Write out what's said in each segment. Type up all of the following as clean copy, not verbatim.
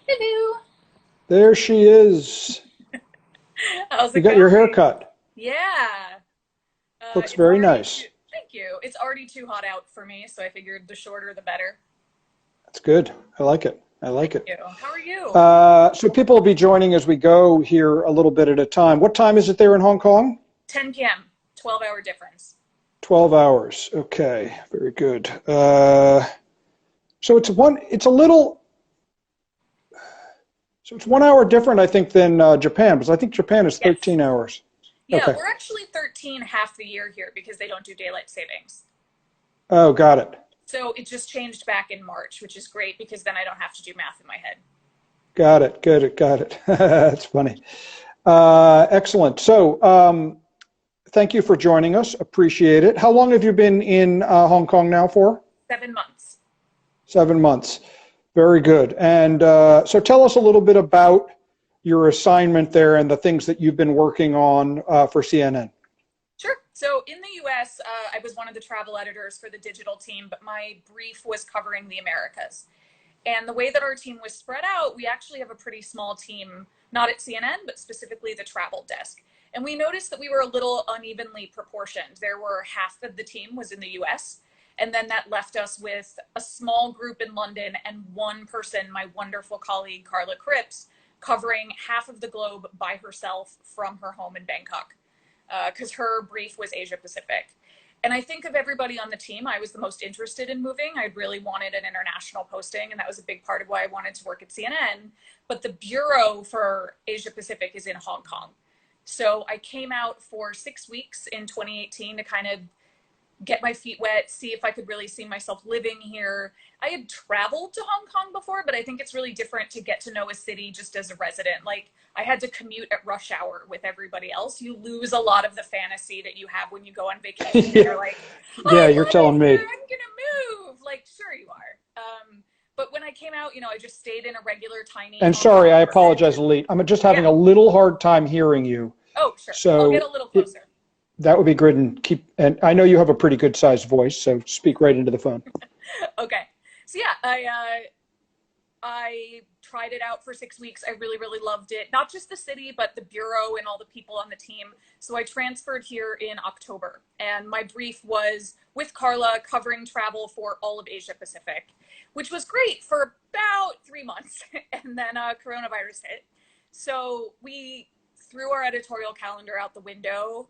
Hello. There she is. How's You it got your hair going? cut. Yeah. Looks It's very already too, nice. thank you. It's already too hot out for me, so I figured the shorter the better. That's good. I like it. I Thank like it. you. How are you? So people will be joining as we go here a little bit at a time. What time is it there in Hong Kong? 10 p.m., 12-hour difference. 12 hours. Okay, very good. So it's a little, so it's 1 hour different, I think, than Japan, because I think Japan is Yes. 13 hours. Yeah, Okay. we're actually 13 half the year here because they don't do daylight savings. Oh, got it. So it just changed back in March, which is great because then I don't have to do math in my head. Got it. Got it. Got it. That's funny. Excellent. So, thank you for joining us. Appreciate it. How long have you been in Hong Kong now for? 7 months. 7 months. Very good. And so tell us a little bit about your assignment there and the things that you've been working on for CNN. Sure. So in the US, I was one of the travel editors for the digital team, but my brief was covering the Americas. And the way that our team was spread out, we actually have a pretty small team, not at CNN, but specifically the travel desk. And we noticed that we were a little unevenly proportioned. There were half of the team was in the US, and then that left us with a small group in London and one person, my wonderful colleague, Carla Cripps, covering half of the globe by herself from her home in Bangkok because her brief was Asia Pacific. And I think of everybody on the team, I was the most interested in moving. I really wanted an international posting, and that was a big part of why I wanted to work at CNN. But the bureau for Asia Pacific is in Hong Kong. So I came out for 6 weeks in 2018 to kind of get my feet wet, see if I could really see myself living here. I had traveled to Hong Kong before, but I think it's really different to get to know a city just as a resident. Like, I had to commute at rush hour with everybody else. You lose a lot of the fantasy that you have when you go on vacation and Yeah, you're like, yeah, I you're love it telling here. me. I'm going to move. Like, sure you are. But when I came out, I just stayed in a regular tiny And Hong Kong sorry, I apartment. apologize, Elite. I'm just Yeah. having a little hard time hearing you. Oh, sure. I'll get a So little it, closer. that would be good and and I know you have a pretty good sized voice, so speak right into the phone. Okay. So yeah, I tried it out for 6 weeks. I really, really loved it. Not just the city, but the bureau and all the people on the team. So I transferred here in October, and my brief was with Carla covering travel for all of Asia Pacific, which was great for about 3 months. And then coronavirus hit. So we threw our editorial calendar out the window.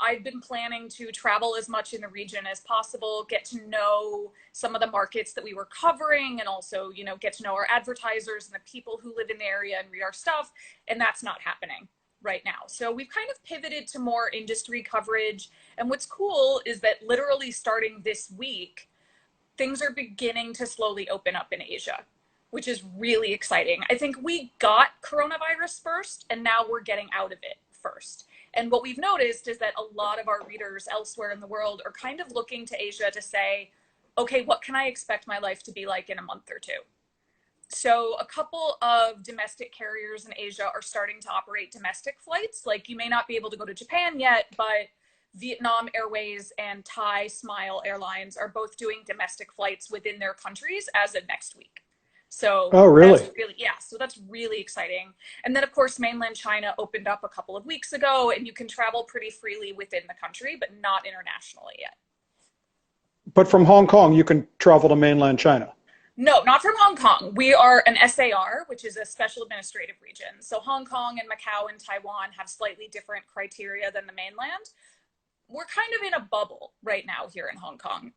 I've been planning to travel as much in the region as possible, get to know some of the markets that we were covering, and also, get to know our advertisers and the people who live in the area and read our stuff. And that's not happening right now. So we've kind of pivoted to more industry coverage. And what's cool is that literally starting this week, things are beginning to slowly open up in Asia, which is really exciting. I think we got coronavirus first, and now we're getting out of it first. And what we've noticed is that a lot of our readers elsewhere in the world are kind of looking to Asia to say, okay, what can I expect my life to be like in a month or two? So a couple of domestic carriers in Asia are starting to operate domestic flights. Like, you may not be able to go to Japan yet, but Vietnam Airways and Thai Smile Airlines are both doing domestic flights within their countries as of next week. So Oh, that's really? really, yeah, so that's really exciting. And then, of course, mainland China opened up a couple of weeks ago, and you can travel pretty freely within the country, but not internationally yet. But from Hong Kong, you can travel to mainland China. No, not from Hong Kong. We are an SAR, which is a special administrative region. So Hong Kong and Macau and Taiwan have slightly different criteria than the mainland. We're kind of in a bubble right now here in Hong Kong.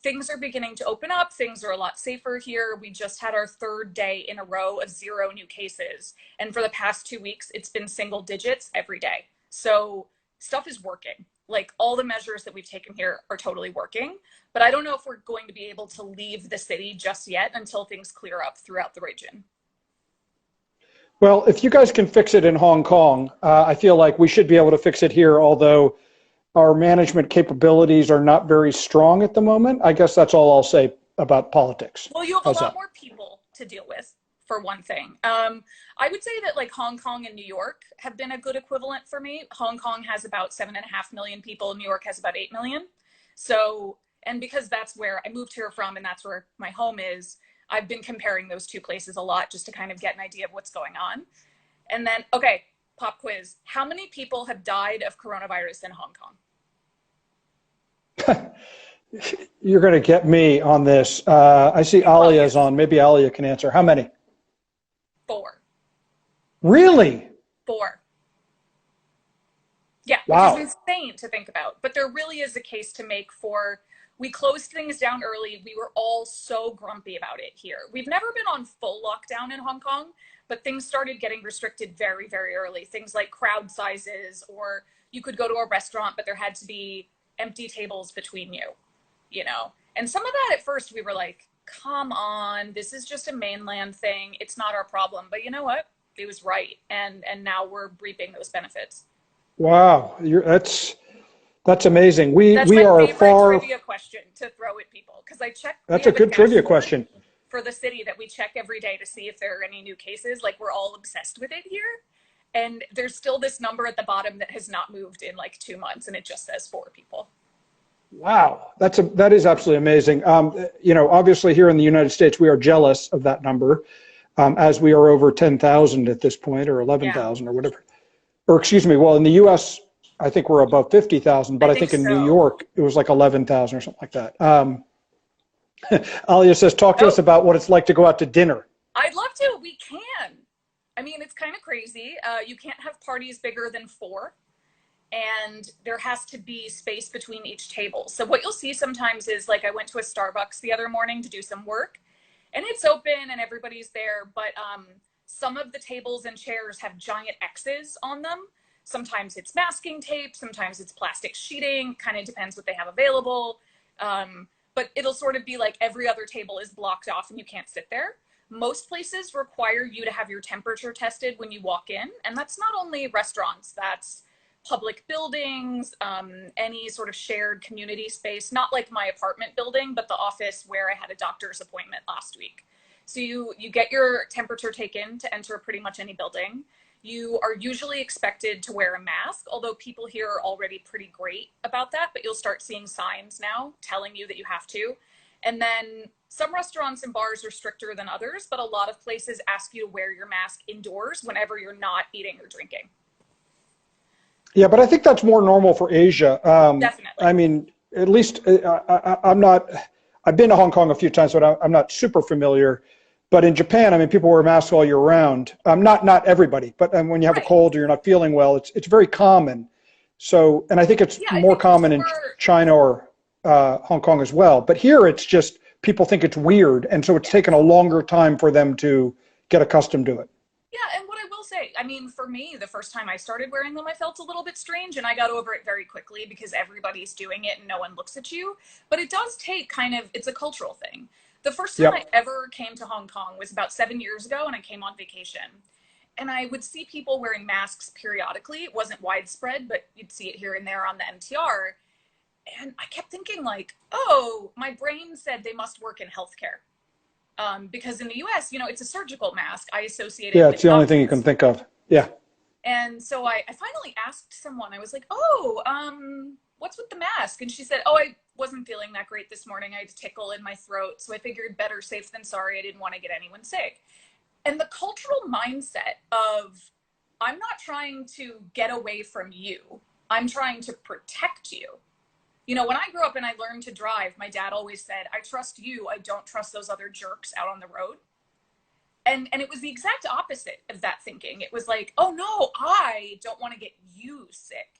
Things are beginning to open up. Things are a lot safer here. We just had our third day in a row of zero new cases. And for the past 2 weeks, it's been single digits every day. So stuff is working. Like, all the measures that we've taken here are totally working. But I don't know if we're going to be able to leave the city just yet until things clear up throughout the region. Well, if you guys can fix it in Hong Kong, I feel like we should be able to fix it here, although our management capabilities are not very strong at the moment. I guess that's all I'll say about politics. Well, you have a How's lot that? more people to deal with, for one thing. I would say that, like, Hong Kong and New York have been a good equivalent for me. Hong Kong has about 7.5 million people. New York has about 8 million. So, and because that's where I moved here from and that's where my home is, I've been comparing those two places a lot just to kind of get an idea of what's going on. And then, okay, pop quiz. How many people have died of coronavirus in Hong Kong? You're going to get me on this. I see Alia's on. Maybe Alia can answer. How many? 4. Really? 4. Yeah, wow. Which is insane to think about. But there really is a case to make for, we closed things down early. We were all so grumpy about it here. We've never been on full lockdown in Hong Kong, but things started getting restricted very, very early. Things like crowd sizes, or you could go to a restaurant, but there had to be empty tables between you, you know? And some of that at first we were like, come on, this is just a mainland thing. It's not our problem. But you know what? It was right. And now we're reaping those benefits. Wow. That's amazing. We That's my are favorite far trivia question to throw at people, because I check. That's a good trivia question. For the city that we check every day to see if there are any new cases. Like, we're all obsessed with it here. And there's still this number at the bottom that has not moved in like 2 months, and it just says 4 people. Wow, that is absolutely amazing. You know, obviously here in the United States, we are jealous of that number, as we are over 10,000 at this point, or 11,000 or whatever. Or excuse me, well, in the U.S., I think we're above 50,000, but I think in New York, it was like 11,000 or something like that. Alia says, talk to us about what it's like to go out to dinner. I'd love to. We can. I mean, it's kind of crazy. You can't have parties bigger than 4. And there has to be space between each table. So what you'll see sometimes is, like, I went to a Starbucks the other morning to do some work, and it's open and everybody's there, but some of the tables and chairs have giant X's on them. Sometimes it's masking tape, sometimes it's plastic sheeting, kind of depends what they have available. But it'll sort of be like every other table is blocked off and you can't sit there. Most places require you to have your temperature tested when you walk in. And that's not only restaurants, that's public buildings, any sort of shared community space, not like my apartment building, but the office where I had a doctor's appointment last week. So you get your temperature taken to enter pretty much any building. You are usually expected to wear a mask, although people here are already pretty great about that, but you'll start seeing signs now telling you that you have to. And then some restaurants and bars are stricter than others, but a lot of places ask you to wear your mask indoors whenever you're not eating or drinking. Yeah, but I think that's more normal for Asia. Definitely. I mean, at least I'm not, I've been to Hong Kong a few times, but I'm not super familiar. But in Japan, I mean, people wear masks all year round. Not everybody, but when you have a cold or you're not feeling well, it's very common. So, and I think it's more common in China or Hong Kong as well. But here it's just, people think it's weird. And so it's taken a longer time for them to get accustomed to it. Yeah, and what I will say, I mean, for me, the first time I started wearing them, I felt a little bit strange, and I got over it very quickly because everybody's doing it and no one looks at you. But it does take kind of, it's a cultural thing. The first time I ever came to Hong Kong was about 7 years ago, and I came on vacation. And I would see people wearing masks periodically. It wasn't widespread, but you'd see it here and there on the MTR. And I kept thinking, like, oh, my brain said they must work in healthcare. Because in the US, you know, it's a surgical mask. I associate it with it's the only thing you can think of. Yeah. And so I finally asked someone, I was like, oh, what's with the mask? And she said, oh, I wasn't feeling that great this morning. I had a tickle in my throat. So I figured better safe than sorry. I didn't want to get anyone sick. And the cultural mindset of, I'm not trying to get away from you. I'm trying to protect you. You know, when I grew up and I learned to drive, my dad always said, I trust you. I don't trust those other jerks out on the road. And it was the exact opposite of that thinking. It was like, oh no, I don't want to get you sick.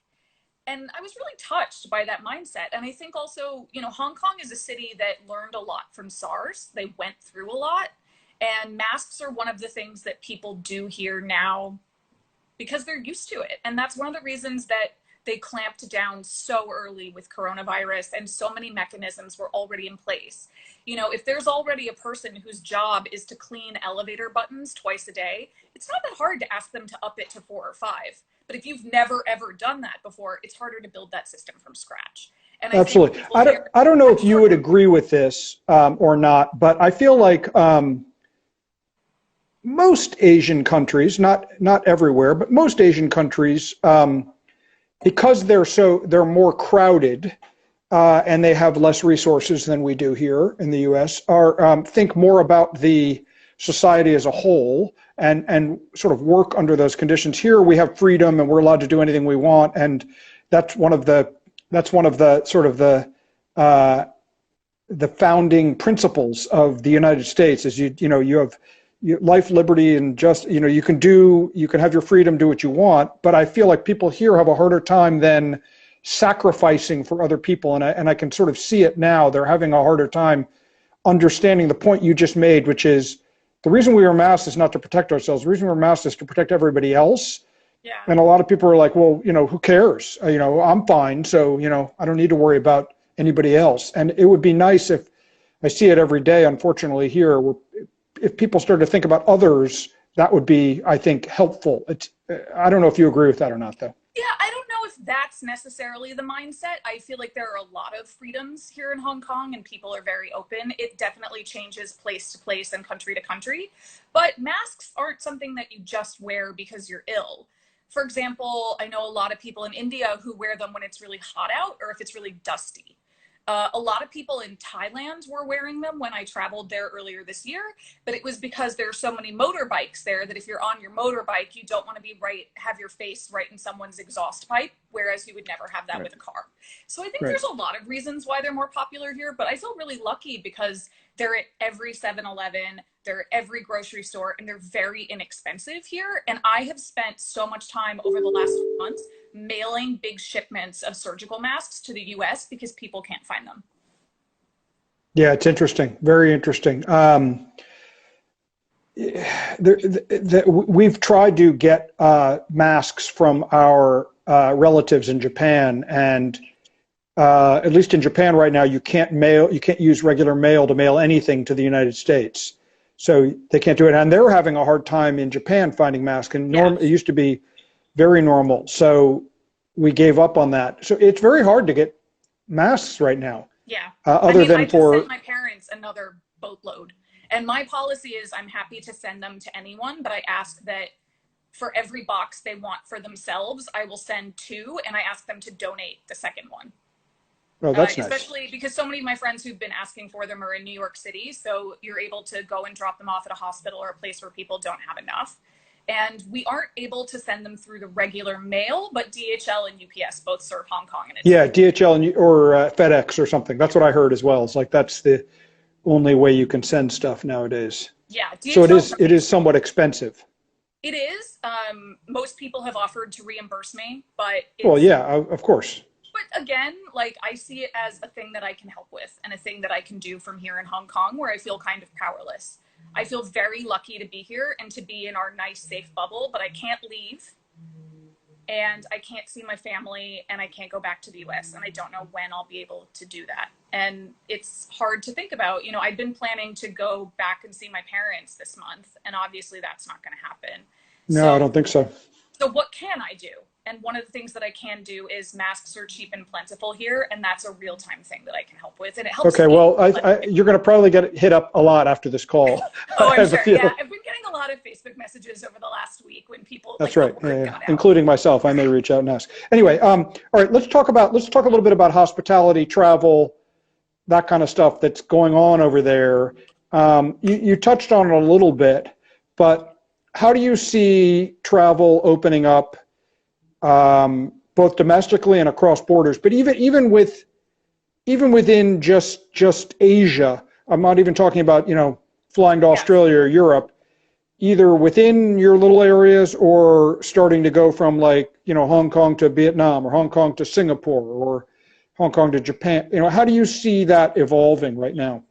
And I was really touched by that mindset. And I think also, you know, Hong Kong is a city that learned a lot from SARS. They went through a lot. And masks are one of the things that people do here now because they're used to it. And that's one of the reasons that they clamped down so early with coronavirus, and so many mechanisms were already in place. You know, if there's already a person whose job is to clean elevator buttons twice a day, it's not that hard to ask them to up it to 4 or 5. But if you've never, ever done that before, it's harder to build that system from scratch. And absolutely. I don't know if you would agree with this or not, but I feel like most Asian countries, not everywhere, but most Asian countries, because they're more crowded, and they have less resources than we do here in the U.S., are think more about the society as a whole and sort of work under those conditions. Here we have freedom and we're allowed to do anything we want, and that's one of the sort of the founding principles of the United States. Is you have life, liberty, and just you can have your freedom, do what you want. But I feel like people here have a harder time than sacrificing for other people, and I can sort of see it now. They're having a harder time understanding the point you just made, which is the reason we wear masks is not to protect ourselves. The reason we wear masks is to protect everybody else. Yeah. And a lot of people are like, well, who cares? I'm fine, so I don't need to worry about anybody else. And it would be nice if I see it every day, unfortunately, here, where if people start to think about others, that would be, I think, helpful. I don't know if you agree with that or not, though. Yeah, I don't know if that's necessarily the mindset. I feel like there are a lot of freedoms here in Hong Kong and people are very open. It definitely changes place to place and country to country. But masks aren't something that you just wear because you're ill. For example, I know a lot of people in India who wear them when it's really hot out or if it's really dusty. A lot of people in Thailand were wearing them when I traveled there earlier this year, but it was because there are so many motorbikes there that if you're on your motorbike, you don't want to have your face right in someone's exhaust pipe, whereas you would never have that with a car. So I think there's a lot of reasons why they're more popular here, but I feel really lucky because they're at every 7-Eleven, they're at every grocery store, and they're very inexpensive here. And I have spent so much time over the last few months mailing big shipments of surgical masks to the US because people can't find them. Yeah, it's interesting. Very interesting. We've tried to get masks from our relatives in Japan, and at least in Japan right now, you can't use regular mail to mail anything to the United States. So they can't do it. And they're having a hard time in Japan finding masks. And it used to be very normal. So we gave up on that. So it's very hard to get masks right now. Yeah. I just sent my parents another boatload. And my policy is I'm happy to send them to anyone, but I ask that for every box they want for themselves, I will send 2, and I ask them to donate the second one. Oh, that's nice. Especially because so many of my friends who've been asking for them are in New York City. So you're able to go and drop them off at a hospital or a place where people don't have enough. And we aren't able to send them through the regular mail, but DHL and UPS both serve Hong Kong. And DHL or FedEx or something. That's what I heard as well. It's like that's the only way you can send stuff nowadays. Yeah. DHL, so it is somewhat expensive. It is. Most people have offered to reimburse me, but of course. But again, like I see it as a thing that I can help with and a thing that I can do from here in Hong Kong where I feel kind of powerless. I feel very lucky to be here and to be in our nice, safe bubble, but I can't leave and I can't see my family and I can't go back to the US and I don't know when I'll be able to do that. And it's hard to think about. I've been planning to go back and see my parents this month and obviously that's not going to happen. No, I don't think so. So what can I do? And one of the things that I can do is masks are cheap and plentiful here, and that's a real-time thing that I can help with, and it helps. Okay, well, you're going to probably get hit up a lot after this call. Oh, I'm sure. Yeah, I've been getting a lot of Facebook messages over the last week when people. That's right, including myself. I may reach out and ask. Anyway, all right, let's talk a little bit about hospitality, travel, that kind of stuff that's going on over there. You touched on it a little bit, but how do you see travel opening up? Both domestically and across borders, but even within just Asia, I'm not even talking about flying to Australia or Europe, either within your little areas or starting to go from Hong Kong to Vietnam or Hong Kong to Singapore or Hong Kong to Japan. How do you see that evolving right now?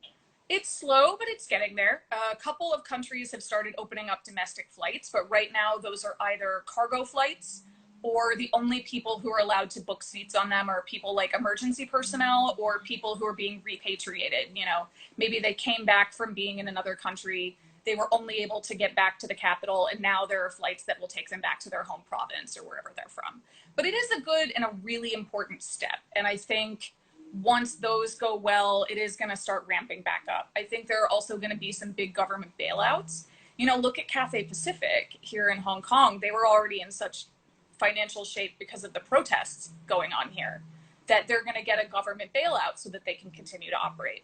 It's slow, but it's getting there. A couple of countries have started opening up domestic flights, but right now those are either cargo flights or the only people who are allowed to book seats on them are people like emergency personnel or people who are being repatriated. Maybe they came back from being in another country. They were only able to get back to the capital, and now there are flights that will take them back to their home province or wherever they're from. But it is a good and a really important step. And I think once those go well, it is going to start ramping back up. I think there are also going to be some big government bailouts. Look at Cathay Pacific here in Hong Kong. They were already in such financial shape because of the protests going on here. that they're going to get a government bailout so that they can continue to operate.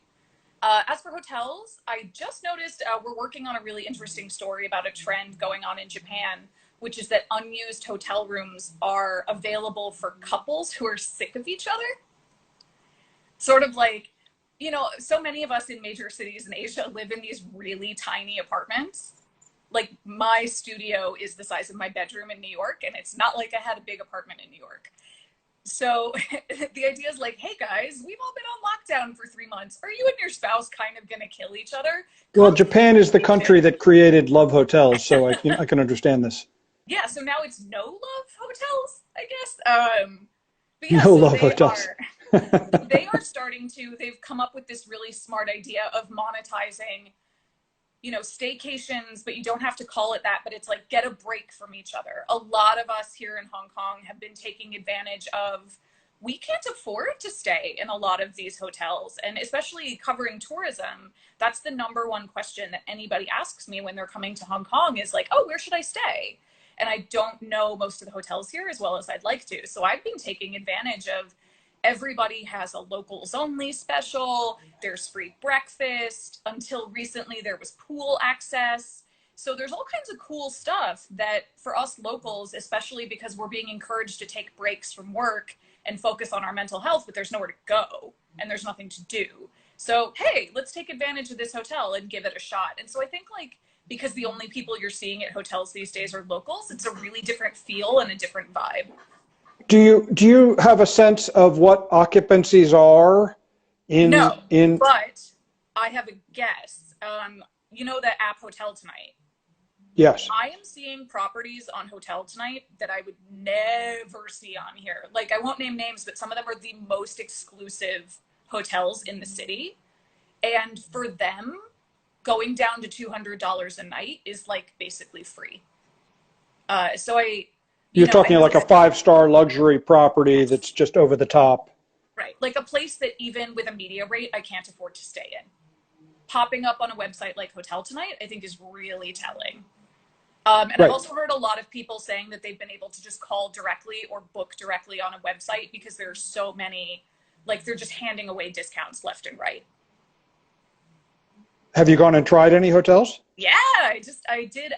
As for hotels, I just noticed we're working on a really interesting story about a trend going on in Japan, which is that unused hotel rooms are available for couples who are sick of each other. Sort of like, so many of us in major cities in Asia live in these really tiny apartments. Like my studio is the size of my bedroom in New York, and it's not like I had a big apartment in New York. So the idea is like, hey guys, we've all been on lockdown for 3 months. Are you and your spouse kind of going to kill each other? Well, Japan is the country that created love hotels, so I can understand this. Yeah, so now it's no love hotels, I guess. But yeah, No so love hotels. they've come up with this really smart idea of monetizing, staycations, but you don't have to call it that, but it's like get a break from each other. A lot of us here in Hong Kong have been taking advantage of, we can't afford to stay in a lot of these hotels, and especially covering tourism, that's the number one question that anybody asks me when they're coming to Hong Kong is like, oh, where should I stay? And I don't know most of the hotels here as well as I'd like to. So I've been taking advantage of, everybody has a locals only special. There's free breakfast. Until recently, there was pool access. So there's all kinds of cool stuff that for us locals, especially because we're being encouraged to take breaks from work and focus on our mental health, but there's nowhere to go and there's nothing to do. So, hey, let's take advantage of this hotel and give it a shot. And so I think because the only people you're seeing at hotels these days are locals, it's a really different feel and a different vibe. Do you have a sense of what occupancies are No, but I have a guess. You know the app Hotel Tonight? Yes. I am seeing properties on Hotel Tonight that I would never see on here. Like, I won't name names, but some of them are the most exclusive hotels in the city. And for them, going down to $200 a night is like basically free. You're talking like a 5-star luxury property that's just over the top. Right. Like a place that even with a media rate, I can't afford to stay in. Popping up on a website like Hotel Tonight, I think is really telling. And right. I've also heard a lot of people saying that they've been able to just call directly or book directly on a website because there's so many, like they're just handing away discounts left and right. Have you gone and tried any hotels? Yeah, I did.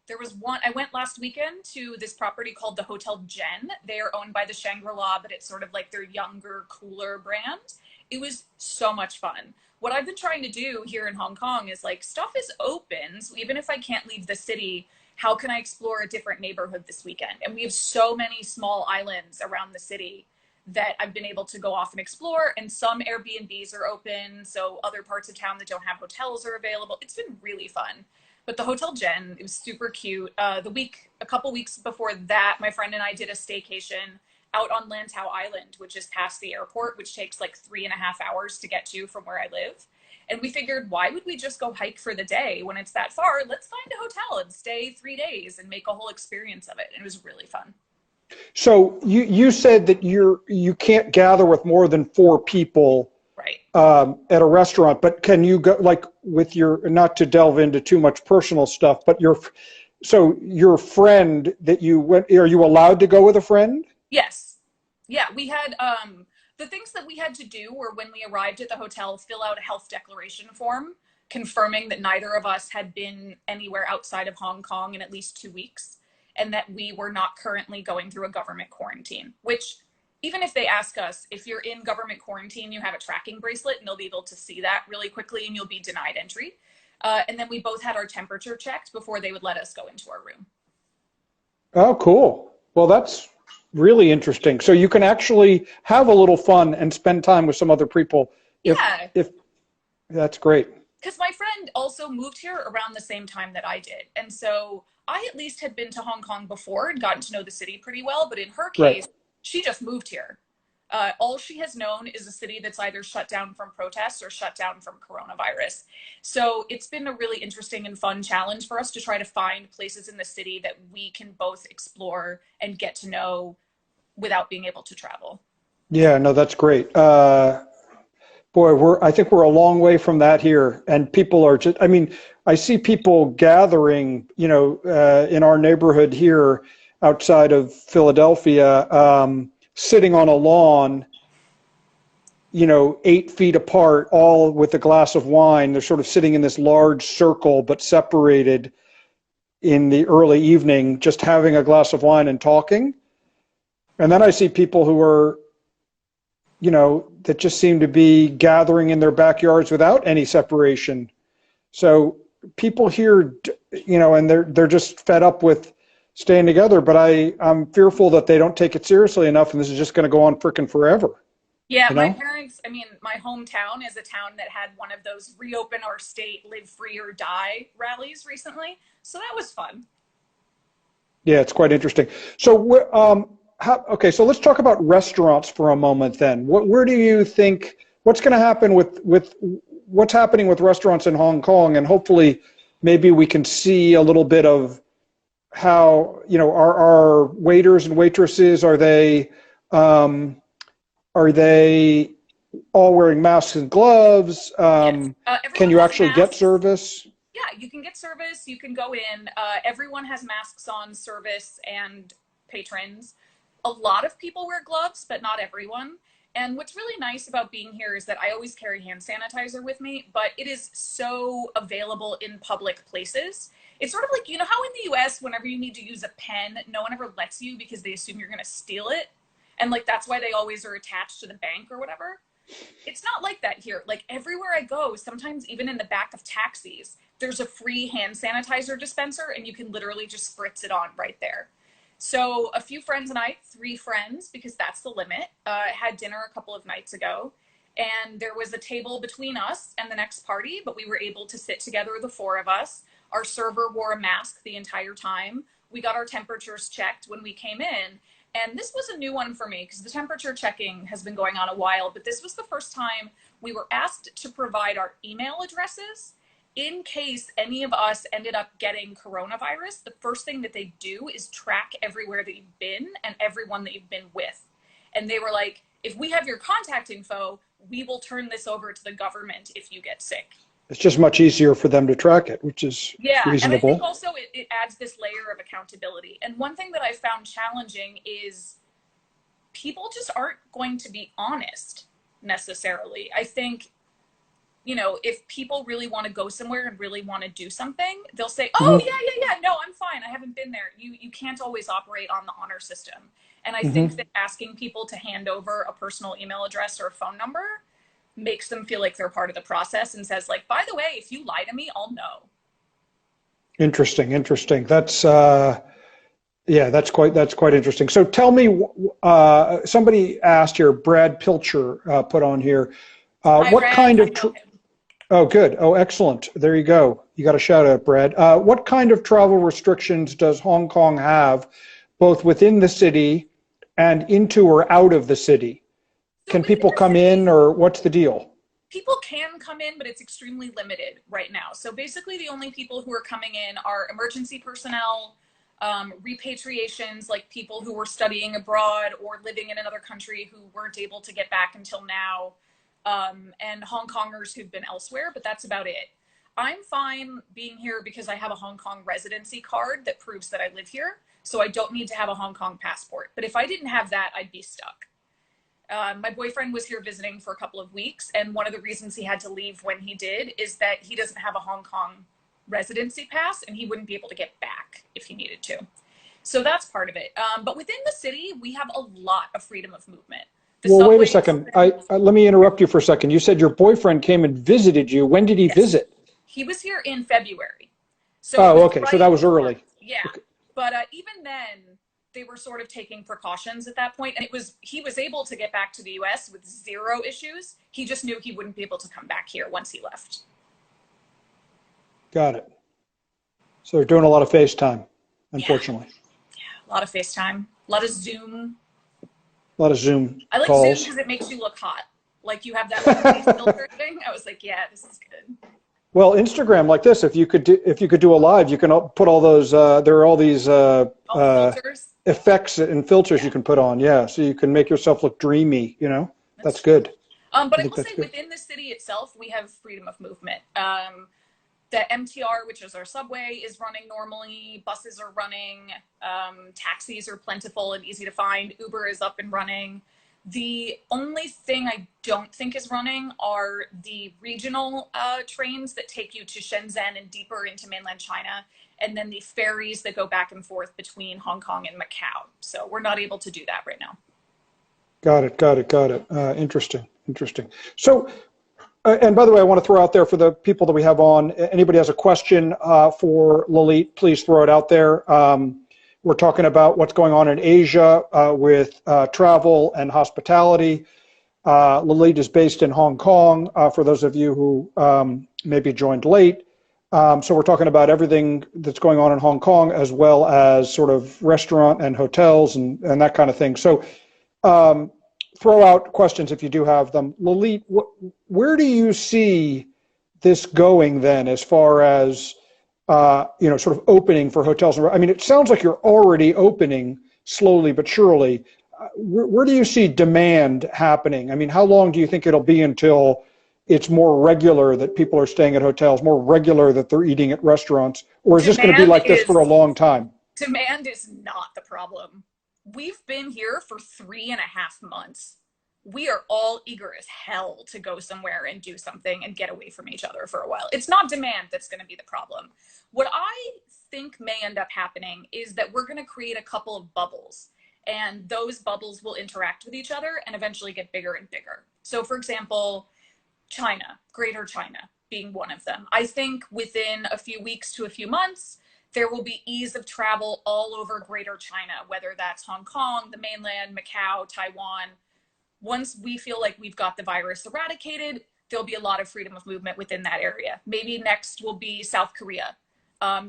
There was one, I went last weekend to this property called the Hotel Jen. They are owned by the Shangri-La, but it's sort of like their younger, cooler brand. It was so much fun. What I've been trying to do here in Hong Kong is like, stuff is open. So even if I can't leave the city, how can I explore a different neighborhood this weekend? And we have so many small islands around the city that I've been able to go off and explore, and some Airbnbs are open. So other parts of town that don't have hotels are available. It's been really fun. But the Hotel Jen, it was super cute. A couple weeks before that, my friend and I did a staycation out on Lantau Island, which is past the airport, which takes like 3.5 hours to get to from where I live. And we figured, why would we just go hike for the day when it's that far? Let's find a hotel and stay 3 days and make a whole experience of it. And it was really fun. So you said that you can't gather with more than 4 people. Right. At a restaurant, but can you go, like, with not to delve into too much personal stuff, but your friend that you went, are you allowed to go with a friend? Yes. Yeah, we had, the things that we had to do were when we arrived at the hotel, fill out a health declaration form, confirming that neither of us had been anywhere outside of Hong Kong in at least 2 weeks, and that we were not currently going through a government quarantine, which, even if they ask us, if you're in government quarantine, you have a tracking bracelet and they'll be able to see that really quickly and you'll be denied entry. And then we both had our temperature checked before they would let us go into our room. Oh, cool. Well, that's really interesting. So you can actually have a little fun and spend time with some other people. If that's great. Because my friend also moved here around the same time that I did. And so I at least had been to Hong Kong before and gotten to know the city pretty well. But in her case, she just moved here. All she has known is a city that's either shut down from protests or shut down from coronavirus. So it's been a really interesting and fun challenge for us to try to find places in the city that we can both explore and get to know without being able to travel. Yeah, no, that's great. Boy, I think we're a long way from that here. And people are just, I mean, I see people gathering, in our neighborhood here outside of Philadelphia, sitting on a lawn 8 feet apart, all with a glass of wine. They're sort of sitting in this large circle, but separated in the early evening, just having a glass of wine and talking. And then I see people who are, that just seem to be gathering in their backyards without any separation. So people here, and they're just fed up with staying together. But I'm fearful that they don't take it seriously enough, and this is just going to go on frickin' forever. Yeah, You my know? parents, I mean, my hometown is a town that had one of those reopen our state, live free or die rallies recently. So that was fun. Yeah, it's quite interesting. So, okay, so let's talk about restaurants for a moment then. Where do you think, what's going to happen with what's happening with restaurants in Hong Kong? And hopefully maybe we can see a little bit of how, our waiters and waitresses, are they all wearing masks and gloves? Yes, Can everyone you has actually get masks. service? Yeah, you can get service, you can go in. Everyone has masks on, service and patrons. A lot of people wear gloves, but not everyone. And what's really nice about being here is that I always carry hand sanitizer with me, but it is so available in public places. It's sort of like, how in the US, whenever you need to use a pen, no one ever lets you because they assume you're going to steal it. And like, that's why they always are attached to the bank or whatever. It's not like that here. Like everywhere I go, sometimes even in the back of taxis, there's a free hand sanitizer dispenser and you can literally just spritz it on right there. So a few friends and I, 3 friends, because that's the limit, had dinner a couple of nights ago. And there was a table between us and the next party, but we were able to sit together, the 4 of us. Our server wore a mask the entire time. We got our temperatures checked when we came in. And this was a new one for me because the temperature checking has been going on a while, but this was the first time we were asked to provide our email addresses in case any of us ended up getting coronavirus. The first thing that they do is track everywhere that you've been and everyone that you've been with. And they were like, if we have your contact info, we will turn this over to the government if you get sick. It's just much easier for them to track it, which is Yeah, and I think reasonable. also it adds this layer of accountability. And one thing that I found challenging is people just aren't going to be honest necessarily. I think, if people really want to go somewhere and really want to do something, they'll say, "Oh, Hmm. yeah, no, I'm fine. I haven't been there." You can't always operate on the honor system. And I think Hmm. that asking people to hand over a personal email address or a phone number makes them feel like they're part of the process and says like, "By the way, if you lie to me, I'll know." Interesting, interesting. Yeah, that's quite interesting. So tell me, somebody asked here, Brad Pilcher put on here, Hi, what Brad. kind I of know him. oh, good. Oh, excellent. There you go. You got a shout out, Brad. What kind of travel restrictions does Hong Kong have, both within the city and into or out of the city? So Can within people the come in, city, or what's the deal? people can come in, but it's extremely limited right now. So basically, the only people who are coming in are emergency personnel, repatriations, like people who were studying abroad or living in another country who weren't able to get back until now, and Hong Kongers who've been elsewhere, but that's about it. I'm fine being here because I have a Hong Kong residency card that proves that I live here. So I don't need to have a Hong Kong passport. But if I didn't have that, I'd be stuck. My boyfriend was here visiting for a couple of weeks, and one of the reasons he had to leave when he did is that he doesn't have a Hong Kong residency pass, and he wouldn't be able to get back if he needed to. So that's part of it. But within the city, we have a lot of freedom of movement. The Well, wait a subway is second. open. Let me interrupt you for a second. You said your boyfriend came and visited you. When did he Yes, visit? he was here in February, so it Oh, was okay. So right that was before. early. Yeah, Okay. but even then, they were sort of taking precautions at that point, and he was able to get back to the U.S. with zero issues. He just knew he wouldn't be able to come back here once he left. Got it. So they're doing a lot of FaceTime, Yeah, unfortunately. a lot of FaceTime, a lot of Zoom. A lot of Zoom I like Zoom calls. because it makes you look hot. Like you have that like face filter thing. I was like, yeah, this is good. Well, Instagram like this, if you could do a live, you can put all those. There are all these All the filters. effects and filters Yeah, you can put on. Yeah, so you can make yourself look dreamy. that's That's true. good. But I I think will that's say good. within the city itself, we have freedom of movement. The MTR, which is our subway, is running normally. Buses are running. Taxis are plentiful and easy to find. Uber is up and running. The only thing I don't think is running are the regional trains that take you to Shenzhen and deeper into mainland China, and then the ferries that go back and forth between Hong Kong and Macau. So we're not able to do that right now. Got it, got it, got it. Interesting, interesting. So, and by the way, I want to throw out there for the people that we have on, anybody has a question for Lilit, please throw it out there. We're talking about what's going on in Asia with travel and hospitality. Lilit is based in Hong Kong, for those of you who maybe joined late. So we're talking about everything that's going on in Hong Kong, as well as sort of restaurant and hotels and that kind of thing. So throw out questions if you do have them. Lilit, where do you see this going then, as far as sort of opening for hotels? I mean, it sounds like you're already opening slowly but surely. Where do you see demand happening? I mean, how long do you think it'll be until it's more regular that people are staying at hotels, more regular that they're eating at restaurants? Or is this going to be like this for a long time? Demand is not the problem. We've been here for 3.5 months. We are all eager as hell to go somewhere and do something and get away from each other for a while. It's not demand that's going to be the problem. What I think may end up happening is that we're going to create a couple of bubbles, and those bubbles will interact with each other and eventually get bigger and bigger. So for example, China, Greater China being one of them. I think within a few weeks to a few months, there will be ease of travel all over Greater China, whether that's Hong Kong, the mainland, Macau, Taiwan. Once we feel like we've got the virus eradicated, there'll be a lot of freedom of movement within that area. Maybe next will be South Korea.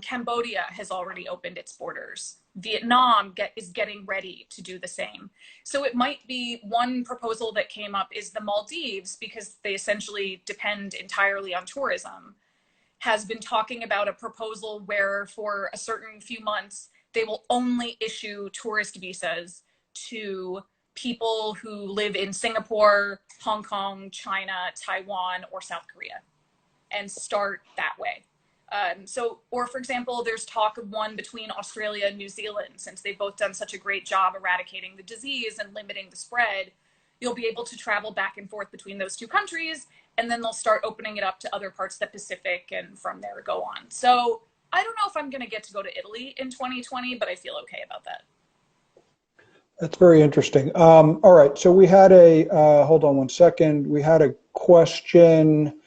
Cambodia has already opened its borders. Vietnam is getting ready to do the same. So it might be one proposal that came up is the Maldives, because they essentially depend entirely on tourism, has been talking about a proposal where for a certain few months, they will only issue tourist visas to people who live in Singapore, Hong Kong, China, Taiwan, or South Korea, and start that way. Or for example, there's talk of one between Australia and New Zealand, since they've both done such a great job eradicating the disease and limiting the spread. You'll be able to travel back and forth between those two countries, and then they'll start opening it up to other parts of the Pacific, and from there go on. So I don't know if I'm going to get to go to Italy in 2020, but I feel okay about that. That's very interesting. All right, so we had hold on one second. We had a question.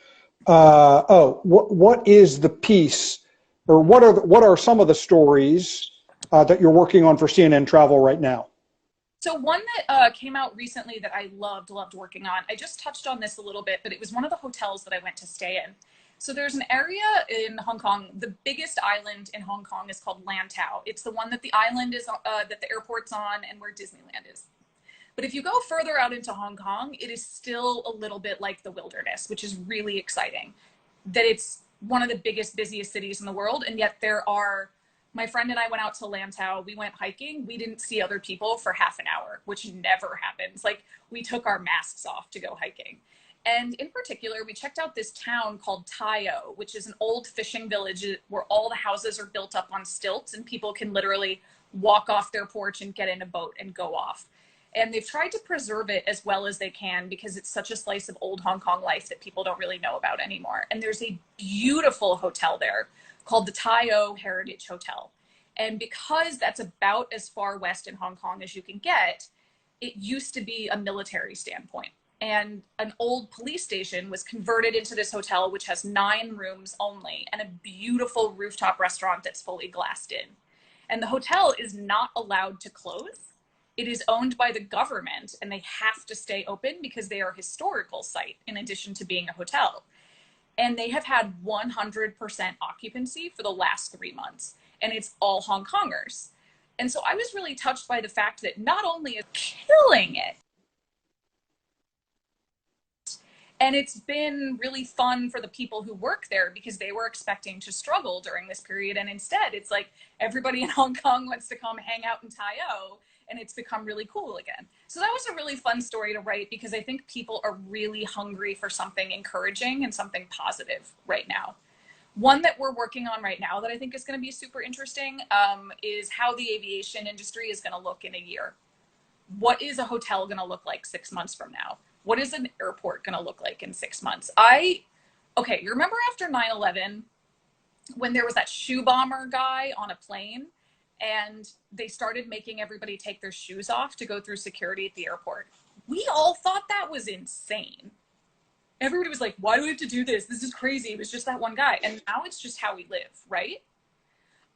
What is the piece, or what are some of the stories that you're working on for CNN Travel right now? So one that came out recently that I loved working on, I just touched on this a little bit, but it was one of the hotels that I went to stay in. So there's an area in Hong Kong, the biggest island in Hong Kong is called Lantau. It's the one that the island is, that the airport's on, and where Disneyland is. But if you go further out into Hong Kong, it is still a little bit like the wilderness, which is really exciting. That it's one of the biggest, busiest cities in the world, and yet my friend and I went out to Lantau, we went hiking, we didn't see other people for half an hour, which never happens. Like, we took our masks off to go hiking. And in particular, we checked out this town called Tayo, which is an old fishing village where all the houses are built up on stilts and people can literally walk off their porch and get in a boat and go off. And they've tried to preserve it as well as they can because it's such a slice of old Hong Kong life that people don't really know about anymore. And there's a beautiful hotel there called the Tayo Heritage Hotel. And because that's about as far west in Hong Kong as you can get, it used to be a military standpoint. And an old police station was converted into this hotel, which has 9 rooms only and a beautiful rooftop restaurant that's fully glassed in. And the hotel is not allowed to close. It is owned by the government and they have to stay open because they are a historical site in addition to being a hotel. And they have had 100% occupancy for the last 3 months, and it's all Hong Kongers. And so I was really touched by the fact that not only is killing it, and it's been really fun for the people who work there because they were expecting to struggle during this period. And instead, it's like everybody in Hong Kong wants to come hang out in Tayo, and it's become really cool again. So that was a really fun story to write because I think people are really hungry for something encouraging and something positive right now. One that we're working on right now that I think is going to be super interesting is how the aviation industry is going to look in a year. what is a hotel going to look like 6 months from now? What is an airport going to look like in 6 months? Okay, you remember after 9/11 when there was that shoe bomber guy on a plane and they started making everybody take their shoes off to go through security at the airport? We all thought that was insane. Everybody was like, why do we have to do this? This is crazy. It was just that one guy. And now it's just how we live, right?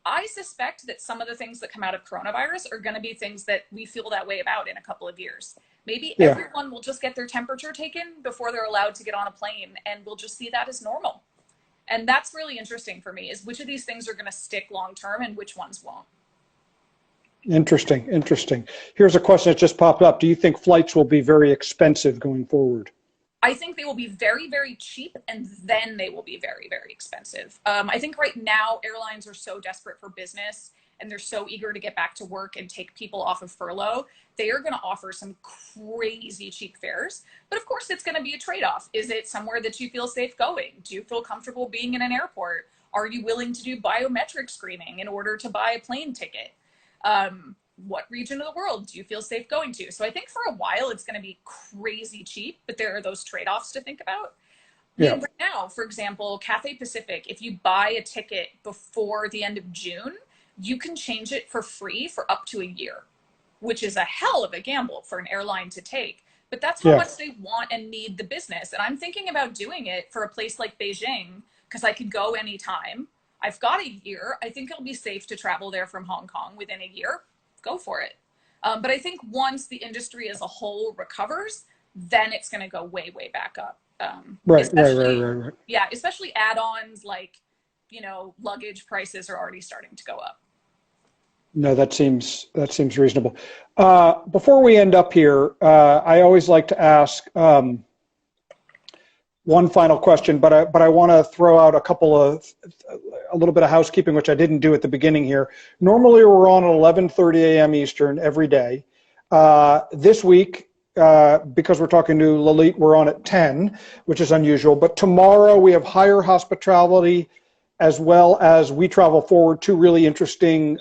I suspect that some of the things that come out of coronavirus are going to be things that we feel that way about in a couple of years. Maybe everyone will just get their temperature taken before they're allowed to get on a plane, and we'll just see that as normal. And that's really interesting for me, is which of these things are going to stick long term and which ones won't. Interesting, interesting. Here's a question that just popped up. Do you think flights will be very expensive going forward? I think they will be very, very cheap, and then they will be very, very expensive. I think right now airlines are so desperate for business and they're so eager to get back to work and take people off of furlough. They are going to offer some crazy cheap fares. But of course, it's going to be a trade-off. Is it somewhere that you feel safe going? Do you feel comfortable being in an airport? Are you willing to do biometric screening in order to buy a plane ticket? What region of the world do you feel safe going to? So I think for a while it's going to be crazy cheap, but there are those trade-offs to think about. Yeah. Right now, for example, Cathay Pacific, if you buy a ticket before the end of June, you can change it for free for up to a year, which is a hell of a gamble for an airline to take. But that's how much they want and need the business. And I'm thinking about doing it for a place like Beijing because I could go anytime. I've got a year. I think it'll be safe to travel there from Hong Kong within a year. Go for it. But I think once the industry as a whole recovers, then it's going to go way, way back up. Right. Yeah, especially add-ons like, luggage prices are already starting to go up. No, that seems reasonable. Before we end up here, I always like to ask one final question, but I want to throw out a little bit of housekeeping, which I didn't do at the beginning here. Normally we're on at 11:30 a.m. Eastern every day. This week, because we're talking to Lilit, we're on at 10, which is unusual. But tomorrow we have Higher Hospitality as well as We Travel Forward, two really interesting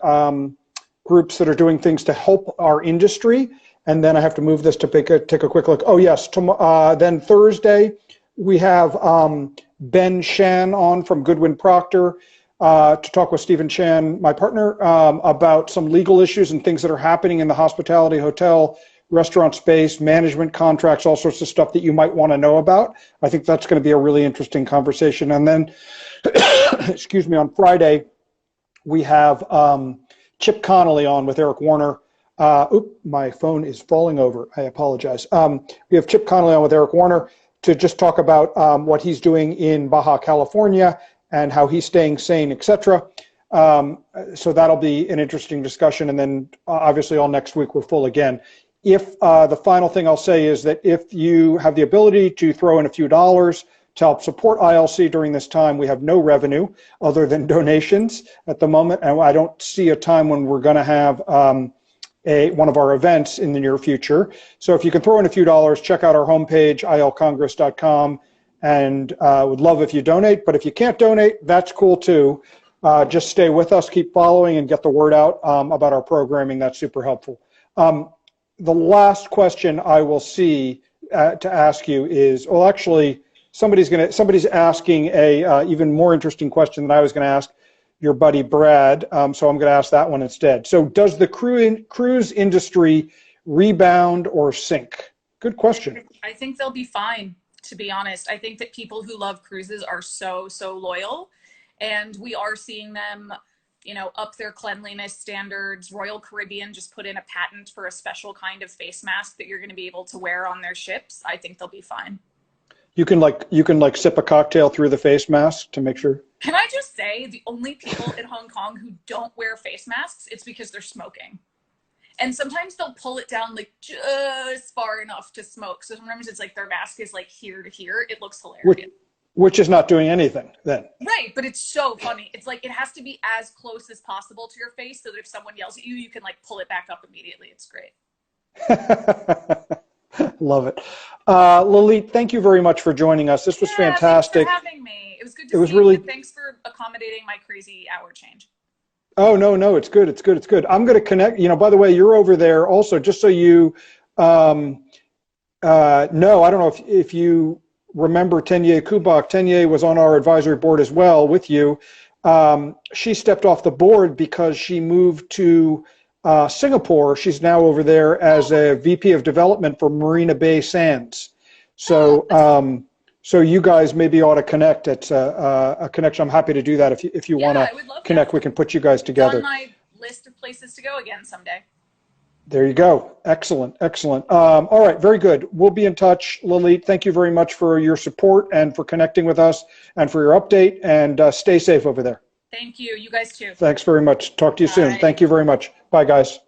groups that are doing things to help our industry. And then I have to move this to take a quick look. Oh yes, then Thursday, we have Ben Shan on from Goodwin Procter to talk with Stephen Chan, my partner, about some legal issues and things that are happening in the hospitality, hotel, restaurant space, management contracts, all sorts of stuff that you might want to know about. I think that's going to be a really interesting conversation. And then, excuse me, on Friday, we have Chip Connolly on with Eric Warner. My phone is falling over. I apologize. We have Chip Connolly on with Eric Warner to just talk about what he's doing in Baja California and how he's staying sane, etc. So that'll be an interesting discussion. And then obviously all next week we're full again. If the final thing I'll say is that if you have the ability to throw in a few dollars to help support ILC during this time, we have no revenue other than donations at the moment. And I don't see a time when we're going to have one of our events in the near future. So if you can throw in a few dollars, check out our homepage, ilcongress.com, and would love if you donate. But if you can't donate, that's cool too. Just stay with us, keep following, and get the word out about our programming. That's super helpful. The last question I will see to ask you is, well, actually, somebody's asking a even more interesting question than I was going to ask your buddy Brad, so I'm going to ask that one instead. So does the cruise industry rebound or sink? Good question. I think they'll be fine, to be honest. I think that people who love cruises are so loyal, and we are seeing them, up their cleanliness standards. Royal Caribbean just put in a patent for a special kind of face mask that you're going to be able to wear on their ships. I think they'll be fine. You can sip a cocktail through the face mask to make sure. Can I just say, the only people in Hong Kong who don't wear face masks, it's because they're smoking. And sometimes they'll pull it down like just far enough to smoke. So sometimes it's like their mask is like here to here. It looks hilarious. Which is not doing anything then. Right, but it's so funny. It's like it has to be as close as possible to your face so that if someone yells at you, you can like pull it back up immediately. It's great. Love it. Lilit, thank you very much for joining us. This was fantastic. Thanks for having me. It was good to see you. Thanks for accommodating my crazy hour change. Oh, no, no, it's good. It's good. It's good. I'm going to connect, by the way, you're over there also, just so you know, I don't know if you remember Tenye Kubak. Tenye was on our advisory board as well with you. She stepped off the board because she moved to Singapore. She's now over there as a VP of development for Marina Bay Sands. So, so you guys maybe ought to connect. It's a connection. I'm happy to do that. If you want to connect, we can put you guys together. It's on my list of places to go again someday. There you go. Excellent. Excellent. All right. Very good. We'll be in touch. Lilit, thank you very much for your support and for connecting with us and for your update, and stay safe over there. Thank you. You guys too. Thanks very much. Talk to you soon. Thank you very much. Bye, guys.